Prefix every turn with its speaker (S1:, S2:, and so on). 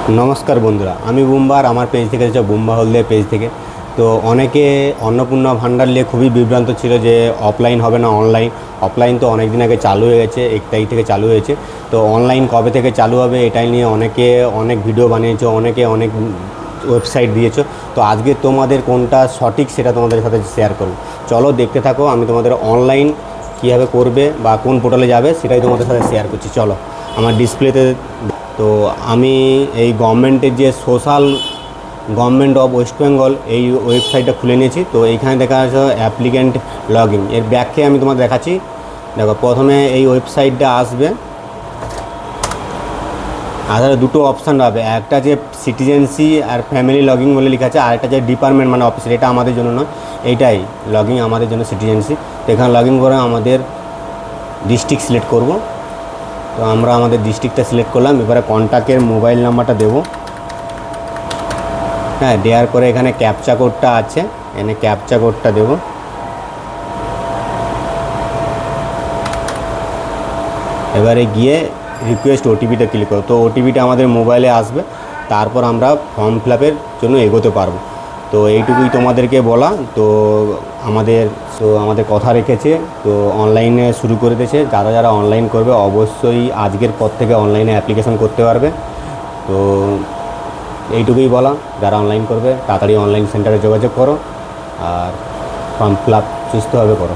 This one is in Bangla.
S1: নমস্কার বন্ধুরা, আমি বুম্বার। আমার পেজ থেকে হচ্ছে বুম্বা হলদিয়া পেজ থেকে। তো অনেকে অন্নপূর্ণা ভাণ্ডার নিয়ে খুবই বিভ্রান্ত ছিল যে অফলাইন হবে না অনলাইন। অফলাইন তো অনেক দিন আগে চালু হয়ে গেছে, 1 তারিখ থেকে চালু হয়েছে। তো অনলাইন কবে থেকে চালু হবে এটাই নিয়ে অনেকে অনেক ভিডিও বানিয়েছে, অনেকে অনেক ওয়েবসাইট দিয়েছো। তো আজকে তোমাদের কোনটা সঠিক সেটা তোমাদের সাথে শেয়ার করব। চলো দেখতে থাকো, আমি তোমাদের অনলাইন কীভাবে করবে বা কোন পোর্টালে যাবে সেটাই তোমাদের সাথে শেয়ার করছি। চলো আমার ডিসপ্লেতে। তো আমি এই গভর্নমেন্টের যে social government of West Bengal এই ওয়েবসাইটটা খুলে নিয়েছি। তো এইখানে দেখা যাচ্ছে অ্যাপ্লিক্যান্ট লগ ইন, এর ব্যাখ্যায় আমি তোমাদের দেখাচ্ছি। দেখো, প্রথমে এই ওয়েবসাইটটা আসবে, আধারে দুটো অপশান পাবে। একটা যে সিটিজেন্সি আর ফ্যামিলি লগিং বলে লেখা আছে, আর একটা যে ডিপার্টমেন্ট মানে অফিস, এটা আমাদের জন্য নয়, এইটাই লগিং আমাদের জন্য সিটিজেন্সি। তো এখানে লগ ইন করে আমাদের ডিস্ট্রিক্ট সিলেক্ট করব। তো আমরা আমাদের ডিস্ট্রিক্টটা সিলেক্ট করলাম। এবারে কন্ট্যাক্টের মোবাইল নাম্বারটা দেবো। হ্যাঁ, দেওয়ার পরে এখানে ক্যাপচা কোডটা আছে, এখানে ক্যাপচা কোডটা দেবো। এবারে গিয়ে রিকোয়েস্ট ওটিপিটা ক্লিক করো। তো ওটিপিটা আমাদের মোবাইলে আসবে, তারপর আমরা ফর্ম ফিল আপের জন্য এগোতে পারবো। তো এইটুকুই তোমাদেরকে বলা। তো আমাদের কথা রেখেছে, তো অনলাইনে শুরু করে দিয়েছে। যারা যারা অনলাইন করবে অবশ্যই আজকের পর থেকে অনলাইনে অ্যাপ্লিকেশন করতে পারবে। তো এইটুকুই বলা, যারা অনলাইন করবে তাড়াতাড়ি অনলাইন সেন্টারে যোগাযোগ করো আর ফর্ম ফিল আপ সুস্থভাবে করো।